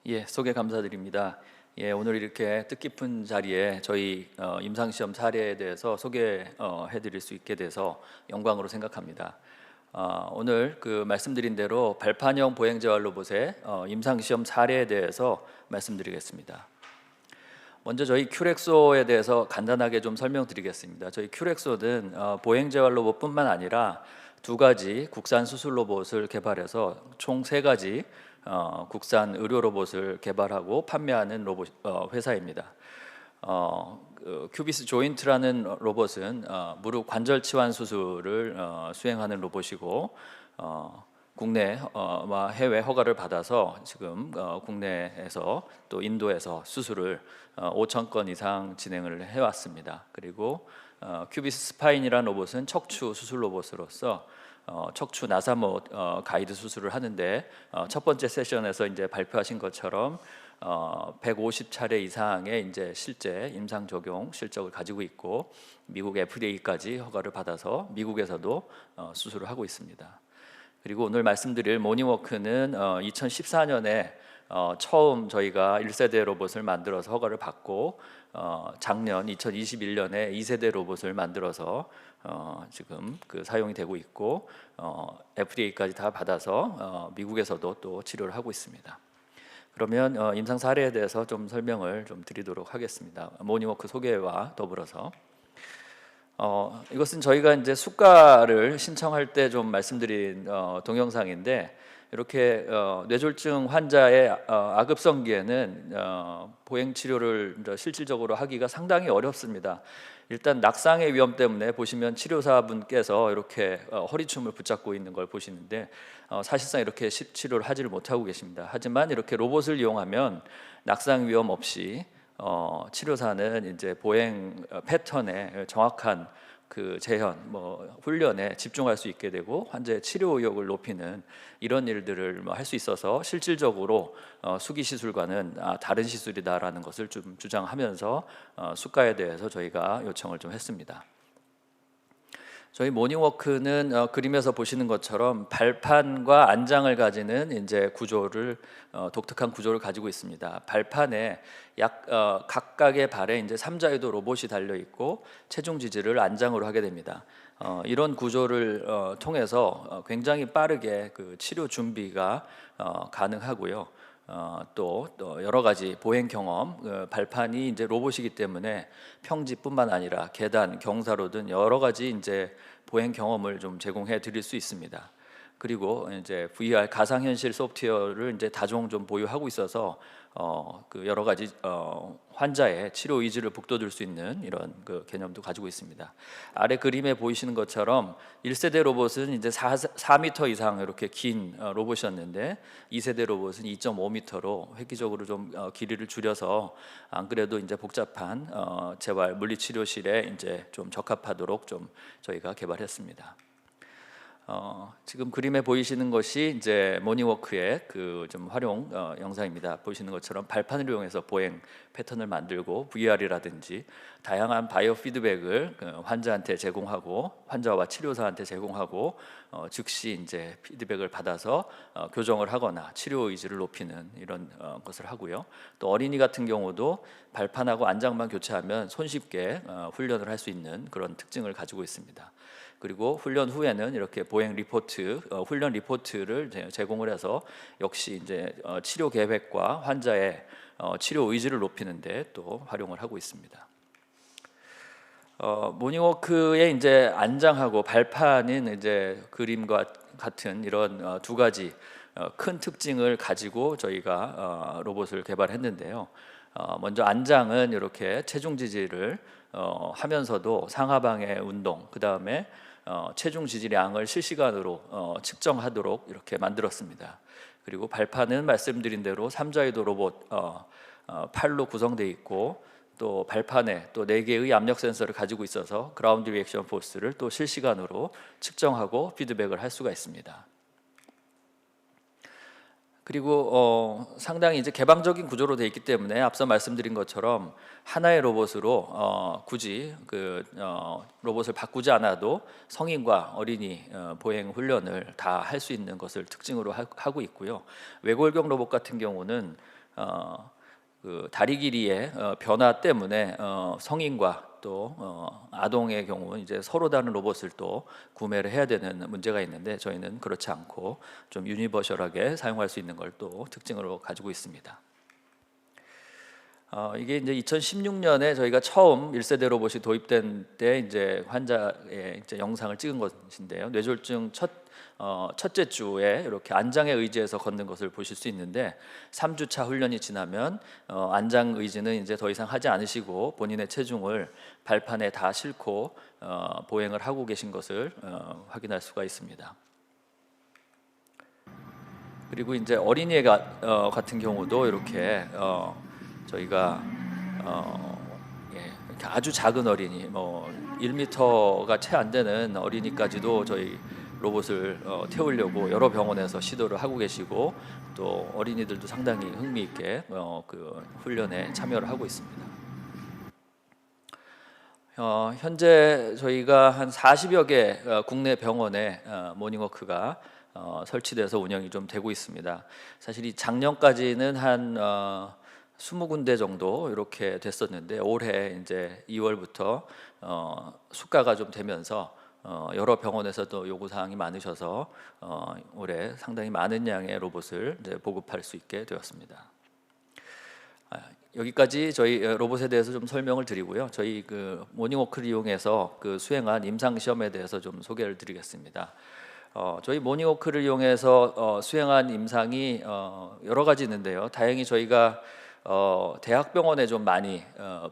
예, 소개 감사드립니다. 예, 오늘 이렇게 뜻깊은 자리에 저희 임상시험 사례에 대해서 소개해드릴 수 있게 돼서 영광으로 생각합니다. 오늘 말씀드린 대로 발판형 보행재활 로봇의 임상시험 사례에 대해서 말씀드리겠습니다. 먼저 저희 큐렉소에 대해서 간단하게 좀 설명드리겠습니다. 저희 큐렉소는 보행재활 로봇뿐만 아니라 두 가지 국산 수술 로봇을 개발해서 총 세 가지 국산 의료 로봇을 개발하고 판매하는 로봇 회사입니다. 큐비스 조인트라는 로봇은 무릎 관절 치환 수술을 수행하는 로봇이고 국내와 해외 허가를 받아서 지금 국내에서 또 인도에서 수술을 5천 건 이상 진행을 해왔습니다. 그리고 큐비스 스파인이라는 로봇은 척추 수술 로봇으로서 척추 나사못 가이드 수술을 하는데 첫 번째 세션에서 이제 발표하신 것처럼 150차례 이상의 이제 실제 임상 적용 실적을 가지고 있고 미국 FDA까지 허가를 받아서 미국에서도 수술을 하고 있습니다. 그리고 오늘 말씀드릴 모닝워크는 2014년에 처음 저희가 1세대 로봇을 만들어서 허가를 받고 작년 2021년에 2세대 로봇을 만들어서 지금 사용이 되고 있고 FDA까지 다 받아서 미국에서도 또 치료를 하고 있습니다. 그러면 임상 사례에 대해서 좀 설명을 좀 드리도록 하겠습니다. 모닝워크 소개와 더불어서 이것은 저희가 이제 수가를 신청할 때 좀 말씀드린 동영상인데 이렇게 뇌졸중 환자의 아급성기에는 보행 치료를 실질적으로 하기가 상당히 어렵습니다. 일단 낙상의 위험 때문에 보시면 치료사분께서 이렇게 허리춤을 붙잡고 있는 걸 보시는데 사실상 이렇게 치료를 하지를 못하고 계십니다. 하지만 이렇게 로봇을 이용하면 낙상 위험 없이 치료사는 이제 보행 패턴에 정확한 재현, 훈련에 집중할 수 있게 되고 환자의 치료 의욕을 높이는 이런 일들을 할 수 있어서 실질적으로 수기 시술과는 다른 시술이다라는 것을 좀 주장하면서 수가에 대해서 저희가 요청을 좀 했습니다. 저희 모닝워크는 그림에서 보시는 것처럼 발판과 안장을 가지는 이제 구조를 독특한 구조를 가지고 있습니다. 발판에 각각의 발에 이제 삼자유도 로봇이 달려 있고 체중 지지를 안장으로 하게 됩니다. 이런 구조를 통해서 굉장히 빠르게 치료 준비가 가능하고요. 또 여러 가지 보행 경험, 발판이 이제 로봇이기 때문에 평지뿐만 아니라 계단, 경사로 등 여러 가지 이제 보행 경험을 좀 제공해 드릴 수 있습니다. 그리고 이제 VR 가상현실 소프트웨어를 이제 다종 좀 보유하고 있어서 여러 가지 환자의 치료 의지를 북돋을 수 있는 이런 개념도 가지고 있습니다. 아래 그림에 보이시는 것처럼 1세대 로봇은 이제 4m 이상 이렇게 긴 로봇이었는데 2세대 로봇은 2.5m로 획기적으로 좀 길이를 줄여서 안 그래도 이제 복잡한 재활 물리치료실에 이제 좀 적합하도록 좀 저희가 개발했습니다. 지금 그림에 보이시는 것이 이제 모닝워크의 좀 활용 영상입니다. 보시는 것처럼 발판을 이용해서 보행 패턴을 만들고 VR이라든지 다양한 바이오 피드백을 환자한테 제공하고 환자와 치료사한테 제공하고 즉시 이제 피드백을 받아서 교정을 하거나 치료 의지를 높이는 이런 것을 하고요. 또 어린이 같은 경우도 발판하고 안장만 교체하면 손쉽게 훈련을 할 수 있는 그런 특징을 가지고 있습니다. 그리고 훈련 후에는 이렇게 보행 리포트, 훈련 리포트를 제공을 해서 역시 이제 치료 계획과 환자의 치료 의지를 높이는데 또 활용을 하고 있습니다. 모닝워크의 이제 안장하고 발판인 이제 그림과 같은 이런 두 가지 큰 특징을 가지고 저희가 로봇을 개발했는데요. 먼저 안장은 이렇게 체중 지지를 하면서도 상하방의 운동, 그 다음에 체중 지지량을 실시간으로 측정하도록 이렇게 만들었습니다. 그리고 발판은 말씀드린 대로 삼자유도 로봇 팔로 구성되어 있고 또 발판에 또 4개의 압력 센서를 가지고 있어서 그라운드 리액션 포스를 또 실시간으로 측정하고 피드백을 할 수가 있습니다. 그리고 상당히 이제 개방적인 구조로 되어 있기 때문에 앞서 말씀드린 것처럼 하나의 로봇으로 굳이 로봇을 바꾸지 않아도 성인과 어린이 보행 훈련을 다 할 수 있는 것을 특징으로 하고 있고요. 외골경 로봇 같은 경우는 그 다리 길이의 변화 때문에 성인과 또 아동의 경우 이제 서로 다른 로봇을 또 구매를 해야 되는 문제가 있는데, 저희는 그렇지 않고 좀 유니버셜하게 사용할 수 있는 걸 또 특징으로 가지고 있습니다. 이게 이제 2016년에 저희가 처음 1세대 로봇이 도입된 때 이제 환자의 이제 영상을 찍은 것인데요. 뇌졸중 첫째 주에 이렇게 안장에 의지해서 걷는 것을 보실 수 있는데, 3주차 훈련이 지나면 안장 의지는 이제 더 이상 하지 않으시고 본인의 체중을 발판에 다 싣고 보행을 하고 계신 것을 확인할 수가 있습니다. 그리고 이제 어린이 같은 경우도 이렇게 저희가 이렇게 아주 작은 어린이, 뭐 1m가 채 안 되는 어린이까지도 저희 로봇을 태우려고 여러 병원에서 시도를 하고 계시고, 또 어린이들도 상당히 흥미있게 그 훈련에 참여를 하고 있습니다. 현재 저희가 한 40여 개 국내 병원에 모닝워크가 설치돼서 운영이 좀 되고 있습니다. 사실 이 작년까지는 한 20군데 정도 이렇게 됐었는데, 올해 이제 2월부터 수가가 좀 되면서 여러 병원에서도 요구 사항이 많으셔서 올해 상당히 많은 양의 로봇을 이제 보급할 수 있게 되었습니다. 여기까지 저희 로봇에 대해서 좀 설명을 드리고요. 저희 그 모닝워크를 이용해서 그 수행한 임상 시험에 대해서 좀 소개를 드리겠습니다. 저희 모닝워크를 이용해서 수행한 임상이 여러 가지 있는데요. 다행히 저희가 대학병원에 좀 많이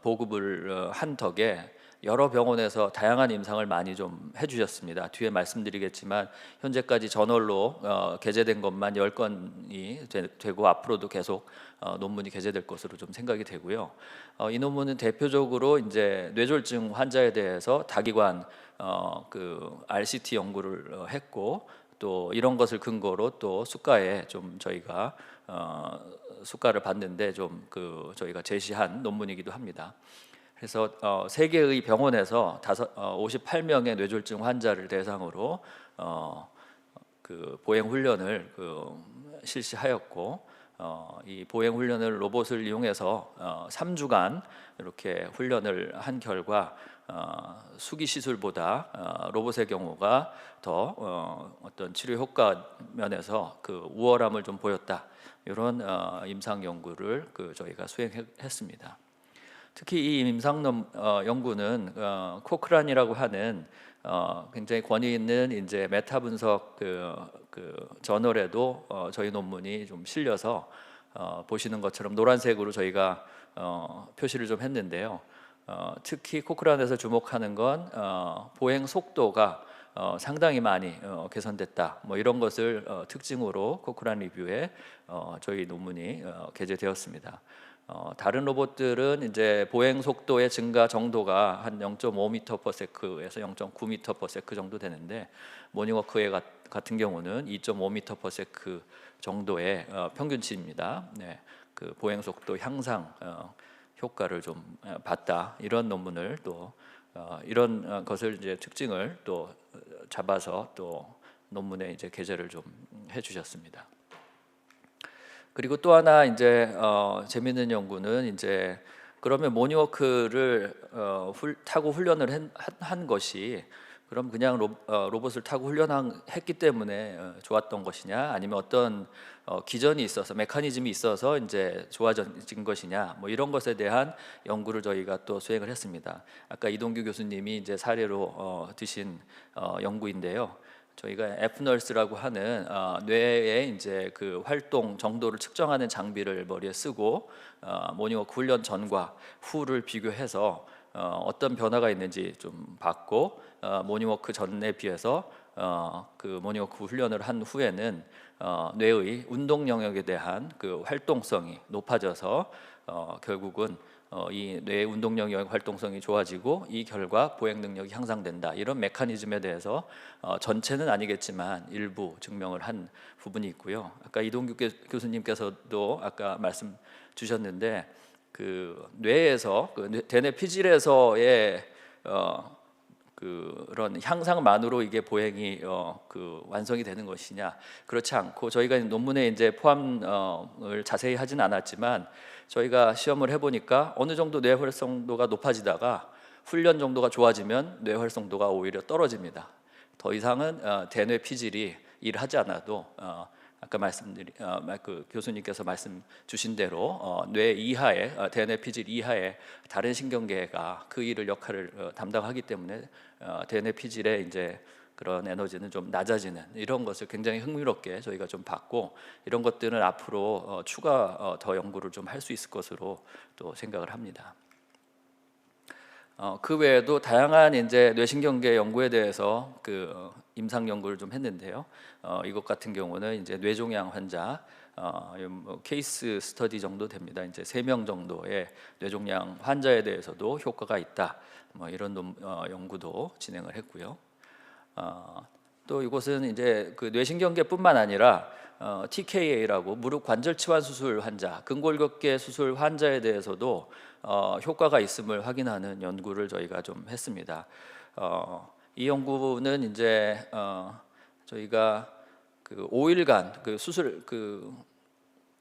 보급을 한 덕에 여러 병원에서 다양한 임상을 많이 좀 해주셨습니다. 뒤에 말씀드리겠지만 현재까지 저널로 게재된 것만 10건이 되고, 앞으로도 계속 논문이 게재될 것으로 좀 생각이 되고요. 이 논문은 대표적으로 이제 뇌졸중 환자에 대해서 다기관 그 RCT 연구를 했고, 또 이런 것을 근거로 또 수가에 좀 저희가 수가를 받는데 좀 그 저희가 제시한 논문이기도 합니다. 그래서 3개의 병원에서 58명의 뇌졸중 환자를 대상으로 그 보행 훈련을 실시하였고, 이 보행 훈련을 로봇을 이용해서 3주간 이렇게 훈련을 한 결과 수기 시술보다 로봇의 경우가 더 어떤 치료 효과 면에서 그 우월함을 좀 보였다, 이런 임상 연구를 저희가 수행했습니다. 특히 이 임상 연구는 코크란이라고 하는 굉장히 권위 있는 이제 메타 분석 그 저널에도 저희 논문이 좀 실려서 보시는 것처럼 노란색으로 저희가 표시를 좀 했는데요. 특히 코크란에서 주목하는 건 보행 속도가 상당히 많이 개선됐다, 뭐 이런 것을 특징으로 코크란 리뷰에 저희 논문이 게재되었습니다. 다른 로봇들은 이제 보행 속도의 증가 정도가 한 0.5m/s에서 0.9m/s 정도 되는데, 모닝워크의 같은 경우는 2.5m/s 정도의 평균치입니다. 네, 그 보행 속도 향상 효과를 좀 봤다, 이런 논문을 또 이런 것을 이제 특징을 또 잡아서 또 논문에 이제 게재를 좀 해주셨습니다. 그리고 또 하나 이제 재미있는 연구는 이제 그러면 모닝워크를 타고 훈련을 한 것이 그럼 그냥 로봇을 타고 훈련했기 때문에 좋았던 것이냐, 아니면 어떤 기전이 있어서 메커니즘이 있어서 이제 좋아진 것이냐, 뭐 이런 것에 대한 연구를 저희가 또 수행을 했습니다. 아까 이동규 교수님이 이제 사례로 드신 연구인데요. 저희가 F널스라고 하는 뇌의 이제 그 활동 정도를 측정하는 장비를 머리에 쓰고 모닝워크 훈련 전과 후를 비교해서 어떤 변화가 있는지 좀 봤고, 모닝워크 전에 비해서 그 모닝워크 훈련을 한 후에는 뇌의 운동 영역에 대한 그 활동성이 높아져서 결국은 이 뇌의 운동 영역 활동성이 좋아지고, 이 결과 보행 능력이 향상된다, 이런 메커니즘에 대해서 전체는 아니겠지만 일부 증명을 한 부분이 있고요. 아까 이동규 교수님께서도 아까 말씀 주셨는데, 그 뇌에서 그 대뇌 피질에서의 그런 향상만으로 이게 보행이 완성이 되는 것이냐? 그렇지 않고 저희가 논문에 이제 포함을 자세히 하진 않았지만 저희가 시험을 해보니까 어느 정도 뇌 활성도가 높아지다가 훈련 정도가 좋아지면 뇌 활성도가 오히려 떨어집니다. 더 이상은 대뇌 피질이 일하지 않아도 아까 그 교수님께서 말씀 주신 대로 뇌 이하의 대뇌 피질 이하의 다른 신경계가 그 역할을 담당하기 때문에 대뇌 피질의 이제 그런 에너지는 좀 낮아지는 이런 것을 굉장히 흥미롭게 저희가 좀 봤고, 이런 것들은 앞으로 추가 더 연구를 좀 할 수 있을 것으로 또 생각을 합니다. 그 외에도 다양한 이제 뇌신경계 연구에 대해서 임상 연구를 좀 했는데요. 이것 같은 경우는 이제 뇌종양 환자 케이스 스터디 정도 됩니다. 이제 3명 정도의 뇌종양 환자에 대해서도 효과가 있다. 이런 연구도 진행을 했고요. 또 이곳은 이제 그 뇌신경계뿐만 아니라 TKA라고 무릎 관절 치환 수술 환자, 근골격계 수술 환자에 대해서도 효과가 있음을 확인하는 연구를 저희가 좀 했습니다. 이 연구는 이제 저희가 5일간 수술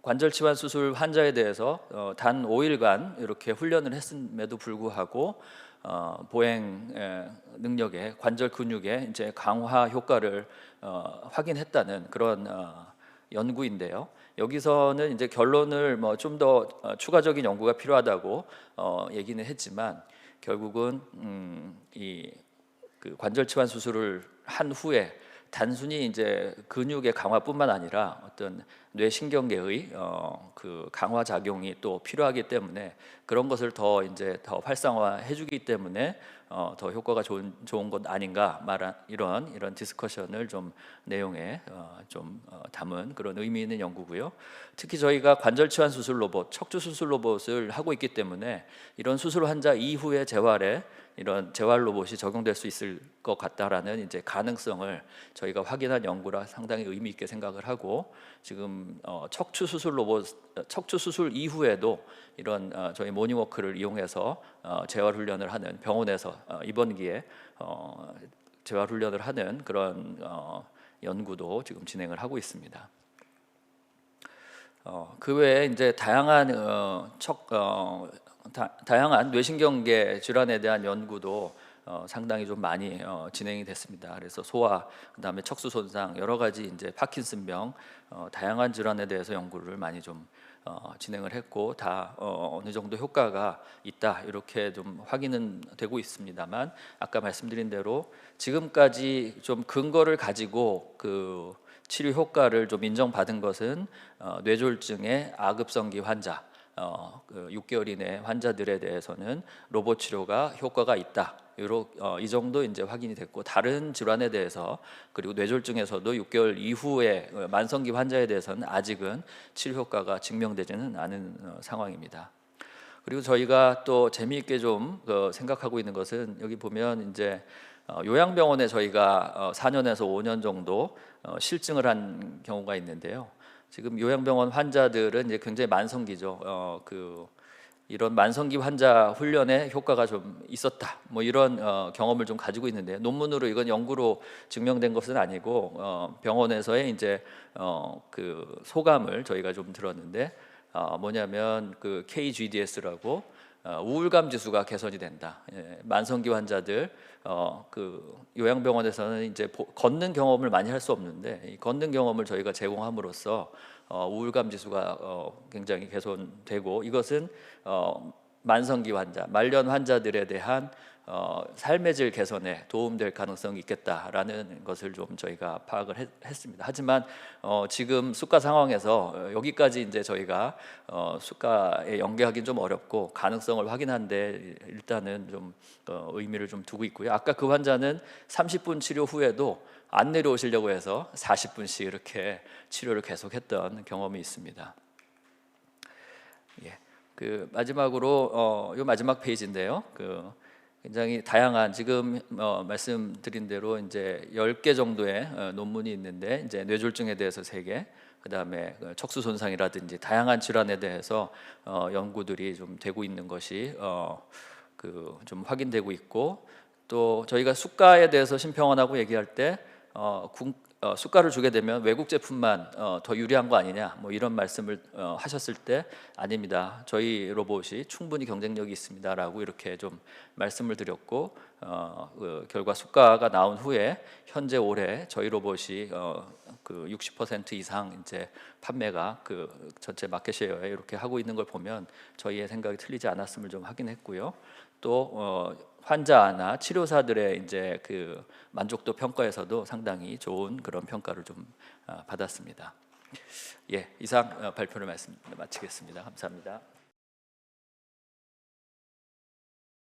관절 치환 수술 환자에 대해서 단 5일간 이렇게 훈련을 했음에도 불구하고 보행 능력의 관절 근육의 이제 강화 효과를 확인했다는 그런 연구인데요. 여기서는 이제 결론을 좀 더 추가적인 연구가 필요하다고 얘기는 했지만 결국은 그 관절 치환 수술을 한 후에 단순히 이제 근육의 강화뿐만 아니라 어떤 뇌신경계의 그 강화 작용이 또 필요하기 때문에 그런 것을 더 활성화해주기 때문에 더 효과가 좋은 것 아닌가 이런 디스커션을 좀 내용에 담은 그런 의미 있는 연구고요. 특히 저희가 관절 치환 수술 로봇, 척추 수술 로봇을 하고 있기 때문에 이런 수술 환자 이후의 재활에 이런 재활 로봇이 적용될 수 있을 것 같다라는 이제 가능성을 저희가 확인한 연구라 상당히 의미 있게 생각을 하고, 지금 척추 수술 이후에도 이런 저희 모닝워크를 이용해서 재활 훈련을 하는 병원에서 이번 기회에 재활 훈련을 하는 그런 연구도 지금 진행을 하고 있습니다. 그 외에 이제 다양한 뇌신경계 질환에 대한 연구도 상당히 좀 많이 진행이 됐습니다. 그래서 소아, 그다음에 척수 손상, 여러 가지 이제 파킨슨병, 다양한 질환에 대해서 연구를 많이 좀 진행을 했고 다 어느 정도 효과가 있다 이렇게 좀 확인은 되고 있습니다만, 아까 말씀드린 대로 지금까지 좀 근거를 가지고 그 치료 효과를 좀 인정받은 것은 뇌졸중의 아급성기 환자 6개월 이내 환자들에 대해서는 로봇 치료가 효과가 있다. 이 정도 이제 확인이 됐고, 다른 질환에 대해서 그리고 뇌졸중에서도 6개월 이후에 만성기 환자에 대해서는 아직은 치료 효과가 증명되지는 않은 상황입니다. 그리고 저희가 또 재미있게 좀 생각하고 있는 것은 여기 보면 이제 요양병원에 저희가 4년에서 5년 정도 실증을 한 경우가 있는데요. 지금 요양병원 환자들은 이제 굉장히 만성기죠. 이런 만성기 환자 훈련에 효과가 좀 있었다. 이런 경험을 좀 가지고 있는데, 논문으로 이건 연구로 증명된 것은 아니고 병원에서의 이제 그 소감을 저희가 좀 들었는데, 뭐냐면 그 KGDS라고 우울감 지수가 개선이 된다. 만성기 환자들 그 요양병원에서는 이제 걷는 경험을 많이 할 수 없는데, 이 걷는 경험을 저희가 제공함으로써 우울감 지수가 굉장히 개선되고, 이것은 만성기 환자, 말년 환자들에 대한 삶의 질 개선에 도움될 가능성이 있겠다라는 것을 좀 저희가 파악을 했습니다. 하지만 지금 수가 상황에서 여기까지 이제 저희가 수가에 연계하기는 좀 어렵고 가능성을 확인한데 일단은 좀 의미를 좀 두고 있고요. 아까 그 환자는 30분 치료 후에도 안 내려오시려고 해서 40분씩 이렇게 치료를 계속했던 경험이 있습니다. 예. 그 마지막으로 요 마지막 페이지인데요. 굉장히 다양한 지금 말씀드린 대로 이제 10개 정도의 논문이 있는데, 이제 뇌졸중에 대해서 3개, 그다음에 척수 손상이라든지 다양한 질환에 대해서 연구들이 좀 되고 있는 것이 좀 확인되고 있고, 또 저희가 수가에 대해서 심평원하고 얘기할 때 수가를 주게 되면 외국 제품만 더 유리한 거 아니냐 뭐 이런 말씀을 하셨을 때 아닙니다. 저희 로봇이 충분히 경쟁력이 있습니다라고 이렇게 좀 말씀을 드렸고 그 결과 수가가 나온 후에 현재 올해 저희 로봇이 그 60% 이상 이제 판매가 그 전체 마켓 셰어에 이렇게 하고 있는 걸 보면 저희의 생각이 틀리지 않았음을 좀 확인했고요. 또 환자나 치료사들의 이제 그 만족도 평가에서도 상당히 좋은 그런 평가를 좀 받았습니다. 예, 이상 발표를 마치겠습니다. 감사합니다.